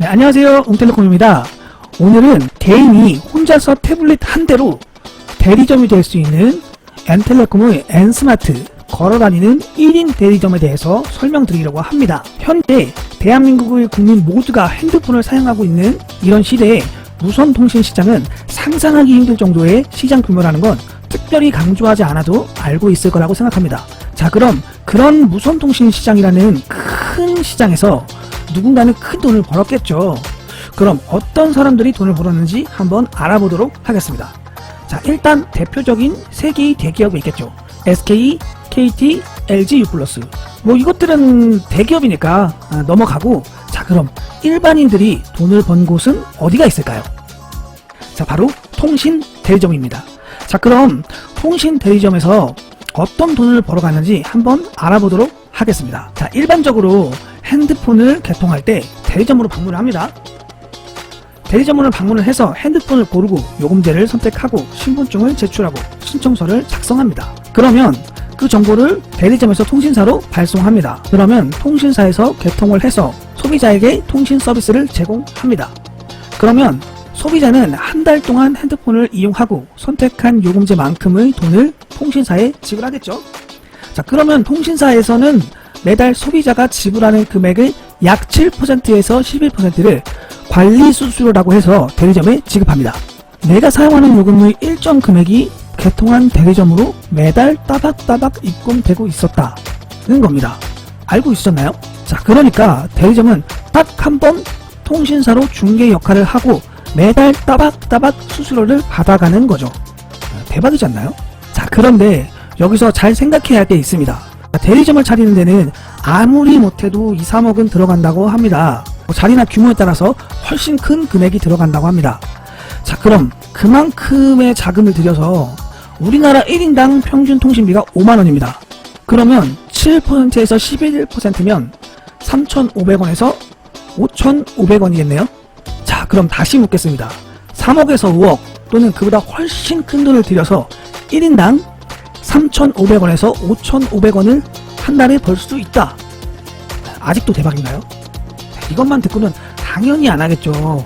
네, 안녕하세요. 웅텔레콤입니다. 오늘은 개인이 혼자서 태블릿 한 대로 대리점이 될 수 있는 N텔레콤의 N스마트 걸어다니는 1인 대리점에 대해서 설명드리려고 합니다. 현재 대한민국의 국민 모두가 핸드폰을 사용하고 있는 이런 시대에 무선통신 시장은 상상하기 힘들 정도의 시장 규모라는 건 특별히 강조하지 않아도 알고 있을 거라고 생각합니다. 자, 그럼 그런 무선통신 시장이라는 큰 시장에서 누군가는 큰 돈을 벌었겠죠. 그럼 어떤 사람들이 돈을 벌었는지 한번 알아보도록 하겠습니다. 자, 일단 대표적인 세 개의 대기업이 있겠죠. SK, KT, LG U+. 뭐 이것들은 대기업이니까 넘어가고, 자, 그럼 일반인들이 돈을 번 곳은 어디가 있을까요? 자, 바로 통신 대리점입니다. 자, 그럼 통신 대리점에서 어떤 돈을 벌어가는지 한번 알아보도록 하겠습니다. 자, 일반적으로 핸드폰을 개통할 때 대리점으로 방문을 합니다. 대리점으로 방문을 해서 핸드폰을 고르고 요금제를 선택하고 신분증을 제출하고 신청서를 작성합니다. 그러면 그 정보를 대리점에서 통신사로 발송합니다. 그러면 통신사에서 개통을 해서 소비자에게 통신 서비스를 제공합니다. 그러면 소비자는 한 달 동안 핸드폰을 이용하고 선택한 요금제만큼의 돈을 통신사에 지불하겠죠. 자, 그러면 통신사에서는 매달 소비자가 지불하는 금액의 약 7%에서 11%를 관리수수료라고 해서 대리점에 지급합니다. 내가 사용하는 요금의 일정 금액이 개통한 대리점으로 매달 따박따박 입금되고 있었다는 겁니다. 알고 있었나요? 자, 그러니까 대리점은 딱 한 번 통신사로 중개 역할을 하고 매달 따박따박 수수료를 받아가는 거죠. 대박이지 않나요? 자, 그런데 여기서 잘 생각해야 할 게 있습니다. 대리점을 차리는 데는 아무리 못해도 2, 3억은 들어간다고 합니다. 자리나 규모에 따라서 훨씬 큰 금액이 들어간다고 합니다. 자, 그럼 그만큼의 자금을 들여서 우리나라 1인당 평균 통신비가 5만원입니다. 그러면 7%에서 11%면 3,500원에서 5,500원이겠네요. 자, 그럼 다시 묻겠습니다. 3억에서 5억 또는 그보다 훨씬 큰 돈을 들여서 1인당 3,500원에서 5,500원을 한 달에 벌 수 있다. 아직도 대박인가요? 이것만 듣고는 당연히 안 하겠죠.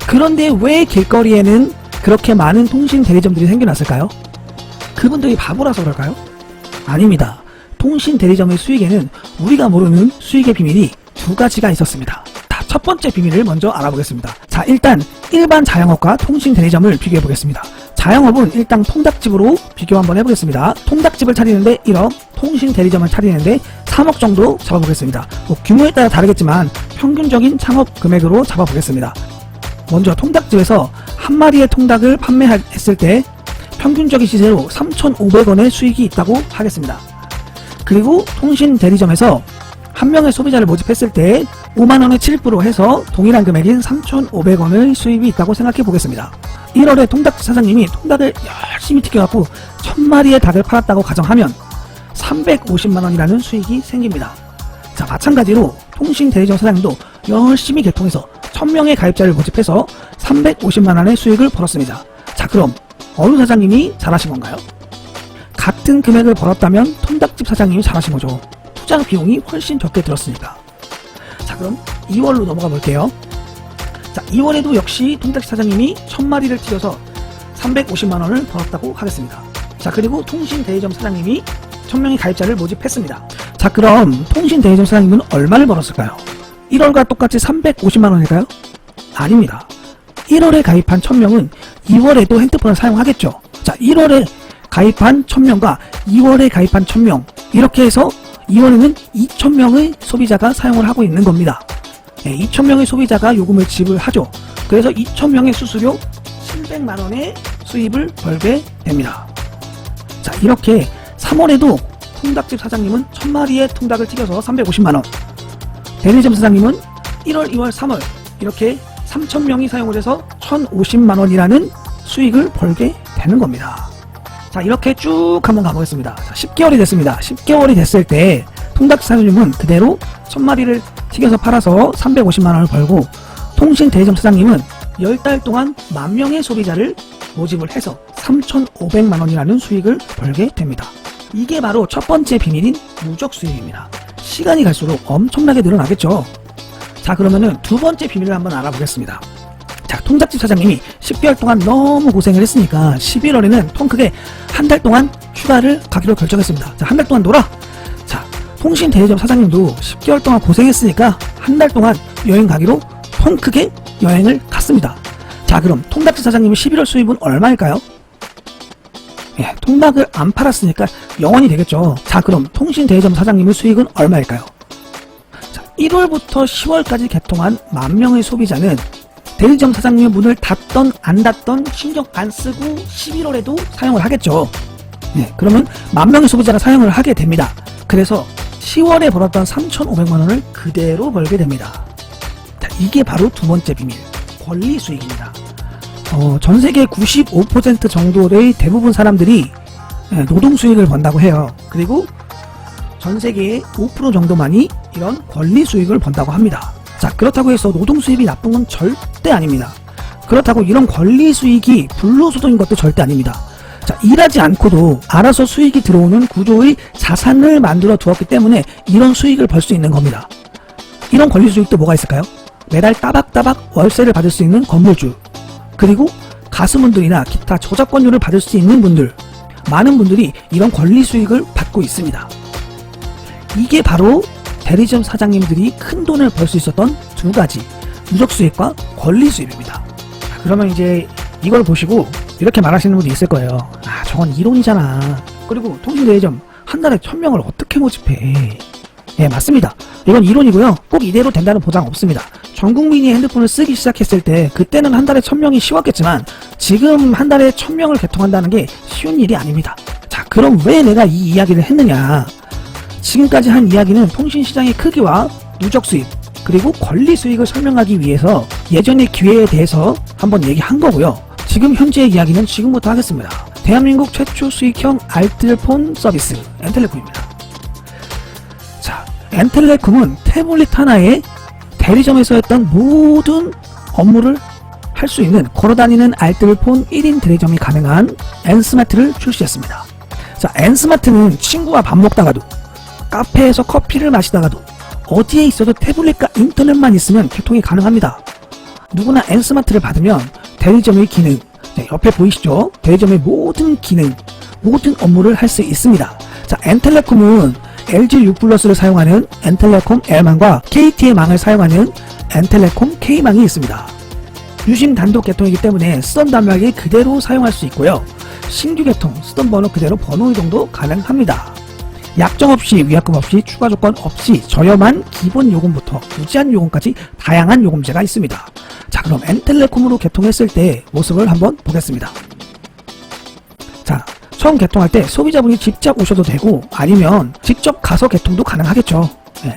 그런데 왜 길거리에는 그렇게 많은 통신 대리점들이 생겨났을까요? 그분들이 바보라서 그럴까요? 아닙니다. 통신 대리점의 수익에는 우리가 모르는 수익의 비밀이 두 가지가 있었습니다. 첫 번째 비밀을 먼저 알아보겠습니다. 자, 일단 일반 자영업과 통신 대리점을 비교해 보겠습니다. 자영업은 일단 통닭집으로 비교 한번 해보겠습니다. 통닭집을 차리는데 1억, 통신 대리점을 차리는데 3억 정도 잡아보겠습니다. 뭐 규모에 따라 다르겠지만 평균적인 창업 금액으로 잡아보겠습니다. 먼저 통닭집에서 한 마리의 통닭을 판매했을 때 평균적인 시세로 3,500원의 수익이 있다고 하겠습니다. 그리고 통신 대리점에서 한 명의 소비자를 모집했을 때 5만원의 7% 해서 동일한 금액인 3,500원의 수입이 있다고 생각해 보겠습니다. 1월에 통닭집 사장님이 통닭을 열심히 튀겨갖고 1000마리의 닭을 팔았다고 가정하면 350만원이라는 수익이 생깁니다. 자, 마찬가지로 통신 대리점 사장님도 열심히 개통해서 1000명의 가입자를 모집해서 350만원의 수익을 벌었습니다. 자, 그럼 어느 사장님이 잘하신 건가요? 같은 금액을 벌었다면 통닭집 사장님이 잘하신 거죠. 투자 비용이 훨씬 적게 들었으니까. 자, 그럼 2월로 넘어가 볼게요. 자, 2월에도 역시 통닭집 사장님이 1000마리를 튀겨서 350만원을 벌었다고 하겠습니다. 자, 그리고 통신 대리점 사장님이 1000명의 가입자를 모집했습니다. 자, 그럼 통신 대리점 사장님은 얼마를 벌었을까요? 1월과 똑같이 350만원일까요? 아닙니다. 1월에 가입한 1000명은 2월에도 핸드폰을 사용하겠죠. 자, 1월에 가입한 1000명과 2월에 가입한 1000명, 이렇게 해서 2월에는 2000명의 소비자가 사용을 하고 있는 겁니다. 2000명의 소비자가 요금을 지불하죠. 그래서 2000명의 수수료 700만원의 수입을 벌게 됩니다. 자, 이렇게 3월에도 통닭집 사장님은 1000마리의 통닭을 튀겨서 350만원, 대리점 사장님은 1월, 2월, 3월 이렇게 3000명이 사용을 해서 1050만원이라는 수익을 벌게 되는 겁니다. 자, 이렇게 쭉 한번 가보겠습니다. 자, 10개월이 됐습니다. 10개월이 됐을 때 통닭집 사장님은 그대로 1000마리를 튀겨서 팔아서 350만원을 벌고, 통신 대리점 사장님은 10달 동안 10,000명의 소비자를 모집을 해서 3,500만원이라는 수익을 벌게 됩니다. 이게 바로 첫 번째 비밀인 누적 수익입니다. 시간이 갈수록 엄청나게 늘어나겠죠. 자, 그러면은 두 번째 비밀을 한번 알아보겠습니다. 자, 통닭집 사장님이 10개월 동안 너무 고생을 했으니까 11월에는 통 크게 한 달 동안 휴가를 가기로 결정했습니다. 자, 한 달 동안 놀아! 자, 통신 대리점 사장님도 10개월 동안 고생했으니까 한 달 동안 여행 가기로 통 크게 여행을 갔습니다. 자, 그럼 통닭집 사장님의 11월 수입은 얼마일까요? 예, 통닭을 안 팔았으니까 0원이 되겠죠. 자, 그럼 통신 대리점 사장님의 수익은 얼마일까요? 자, 1월부터 10월까지 개통한 10,000명의 소비자는 대리점 사장님의 문을 닫던 안 닫던 신경 안 쓰고 11월에도 사용을 하겠죠. 네, 그러면 10,000명의 소비자가 사용을 하게 됩니다. 그래서 10월에 벌었던 3,500만원을 그대로 벌게 됩니다. 자, 이게 바로 두 번째 비밀, 권리 수익입니다. 전 세계 95% 정도의 대부분 사람들이 노동 수익을 번다고 해요. 그리고 전 세계의 5% 정도만이 이런 권리 수익을 번다고 합니다. 자, 그렇다고 해서 노동 수입이 나쁜 건 절대 아닙니다. 그렇다고 이런 권리 수익이 불로소득인 것도 절대 아닙니다. 자, 일하지 않고도 알아서 수익이 들어오는 구조의 자산을 만들어 두었기 때문에 이런 수익을 벌 수 있는 겁니다. 이런 권리 수익도 뭐가 있을까요? 매달 따박따박 월세를 받을 수 있는 건물주, 그리고 가수분들이나 기타 저작권료를 받을 수 있는 분들, 많은 분들이 이런 권리 수익을 받고 있습니다. 이게 바로 대리점 사장님들이 큰 돈을 벌 수 있었던 두 가지, 누적 수익과 권리 수입입니다. 그러면 이제 이걸 보시고 이렇게 말하시는 분이 있을 거예요. 아, 저건 이론이잖아. 그리고 통신 대리점 한 달에 1,000명을 어떻게 모집해? 예, 맞습니다. 이건 이론이고요. 꼭 이대로 된다는 보장 없습니다. 전 국민이 핸드폰을 쓰기 시작했을 때 그때는 한 달에 1,000명이 쉬웠겠지만 지금 한 달에 1,000명을 개통한다는 게 쉬운 일이 아닙니다. 자, 그럼 왜 내가 이 이야기를 했느냐? 지금까지 한 이야기는 통신시장의 크기와 누적 수익, 그리고 권리 수익을 설명하기 위해서 예전의 기회에 대해서 한번 얘기한 거고요. 지금 현재의 이야기는 지금부터 하겠습니다. 대한민국 최초 수익형 알뜰폰 서비스 엔텔레콤입니다. 자, 엔텔레콤은 태블릿 하나에 대리점에서 했던 모든 업무를 할 수 있는 걸어다니는 알뜰폰 1인 대리점이 가능한 N스마트를 출시했습니다. 자, N스마트는 친구와 밥 먹다가도, 카페에서 커피를 마시다가도, 어디에 있어도 태블릿과 인터넷만 있으면 개통이 가능합니다. 누구나 N스마트를 받으면 대리점의 기능, 옆에 보이시죠? 대리점의 모든 기능, 모든 업무를 할 수 있습니다. 자, N텔레콤은 LG6플러스를 사용하는 N텔레콤 L망과 KT의 망을 사용하는 N텔레콤 K망이 있습니다. 유심 단독 개통이기 때문에 쓰던 단말기 그대로 사용할 수 있고요. 신규 개통, 쓰던 번호 그대로 번호 이동도 가능합니다. 약정 없이, 위약금 없이, 추가 조건 없이 저렴한 기본 요금부터 무제한 요금까지 다양한 요금제가 있습니다. 자, 그럼 N텔레콤으로 개통했을 때 모습을 한번 보겠습니다. 자, 처음 개통할 때 소비자분이 직접 오셔도 되고 아니면 직접 가서 개통도 가능하겠죠.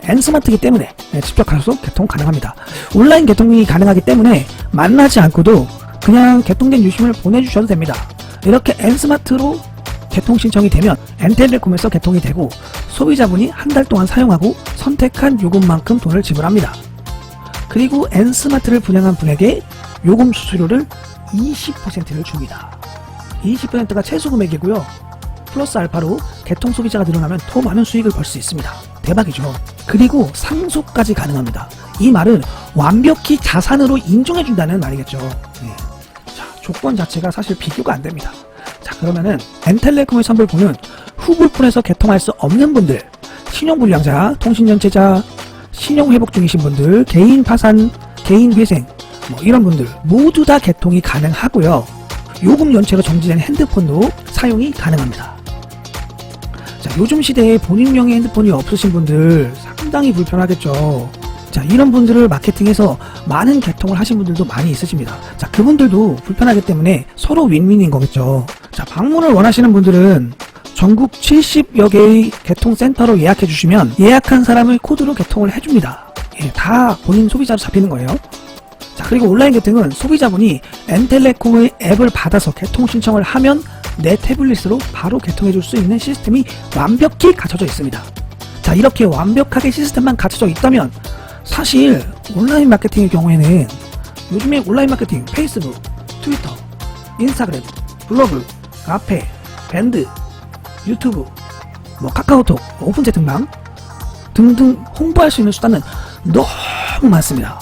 N스마트이기 때문에 직접 가서 개통 가능합니다. 온라인 개통이 가능하기 때문에 만나지 않고도 그냥 개통된 유심을 보내주셔도 됩니다. 이렇게 N스마트로 개통 신청이 되면 N텔레콤에서 개통이 되고 소비자분이 한 달 동안 사용하고 선택한 요금만큼 돈을 지불합니다. 그리고 N스마트를 분양한 분에게 요금 수수료를 20%를 줍니다. 20%가 최소 금액이고요. 플러스 알파로 개통 소비자가 늘어나면 더 많은 수익을 벌 수 있습니다. 대박이죠. 그리고 상속까지 가능합니다. 이 말은 완벽히 자산으로 인정해준다는 말이겠죠. 네. 자, 조건 자체가 사실 비교가 안 됩니다. 자, 그러면은 N텔레콤의 선불폰은 후불폰에서 개통할 수 없는 분들, 신용불량자, 통신연체자, 신용회복 중이신 분들, 개인 파산, 개인 회생, 이런 분들 모두 다 개통이 가능하고요. 요금 연체가 정지된 핸드폰도 사용이 가능합니다. 자, 요즘 시대에 본인명의 핸드폰이 없으신 분들 상당히 불편하겠죠. 자, 이런 분들을 마케팅해서 많은 개통을 하신 분들도 많이 있으십니다. 자, 그분들도 불편하기 때문에 서로 윈윈인 거겠죠. 자, 방문을 원하시는 분들은 전국 70여 개의 개통센터로 예약해 주시면 예약한 사람을 코드로 개통을 해줍니다. 예, 다 본인 소비자로 잡히는 거예요. 자, 그리고 온라인 개통은 소비자분이 N텔레콤의 앱을 받아서 개통 신청을 하면 내 태블릿으로 바로 개통해 줄 수 있는 시스템이 완벽히 갖춰져 있습니다. 자, 이렇게 완벽하게 시스템만 갖춰져 있다면 사실 온라인 마케팅의 경우에는 요즘에 온라인 마케팅 페이스북, 트위터, 인스타그램, 블로그, 카페, 밴드, 유튜브, 카카오톡, 오픈 채팅방 등등 홍보할 수 있는 수단은 너무 엄청 많습니다.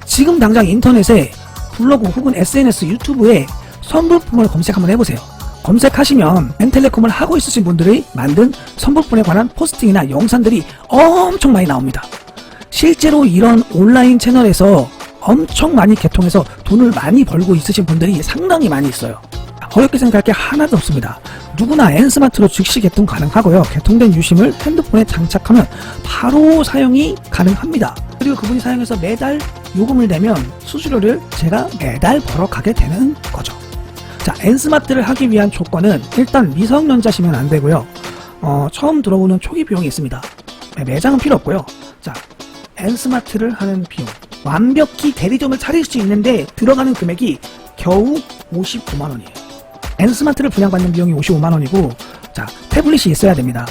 지금 당장 인터넷에 블로그 혹은 SNS, 유튜브에 선불품을 검색 한번 해보세요. 검색하시면 엔텔레콤을 하고 있으신 분들이 만든 선불품에 관한 포스팅이나 영상들이 엄청 많이 나옵니다. 실제로 이런 온라인 채널에서 엄청 많이 개통해서 돈을 많이 벌고 있으신 분들이 상당히 많이 있어요. 어렵게 생각할 게 하나도 없습니다. 누구나 N스마트로 즉시 개통 가능하고요. 개통된 유심을 핸드폰에 장착하면 바로 사용이 가능합니다. 그리고 그분이 사용해서 매달 요금을 내면 수수료를 제가 매달 벌어가게 되는 거죠. 자, N스마트를 하기 위한 조건은 일단 미성년자시면 안 되고요. 처음 들어오는 초기 비용이 있습니다. 매장은 필요 없고요. 자, N스마트를 하는 비용. 완벽히 대리점을 차릴 수 있는데 들어가는 금액이 겨우 59만원이에요. N스마트를 분양받는 비용이 55만원이고, 자, 태블릿이 있어야 됩니다.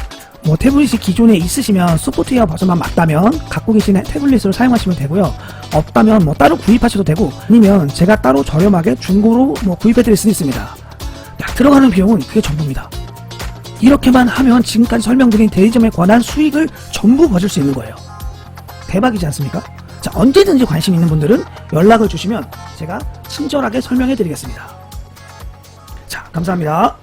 태블릿이 기존에 있으시면 소프트웨어 버전만 맞다면 갖고 계신 태블릿으로 사용하시면 되고요. 없다면 따로 구입하셔도 되고, 아니면 제가 따로 저렴하게 중고로 구입해 드릴 수 있습니다. 들어가는 비용은 그게 전부입니다. 이렇게만 하면 지금까지 설명드린 대리점에 관한 수익을 전부 거둘 수 있는 거예요. 대박이지 않습니까? 자, 언제든지 관심 있는 분들은 연락을 주시면 제가 친절하게 설명해 드리겠습니다. 자, 감사합니다.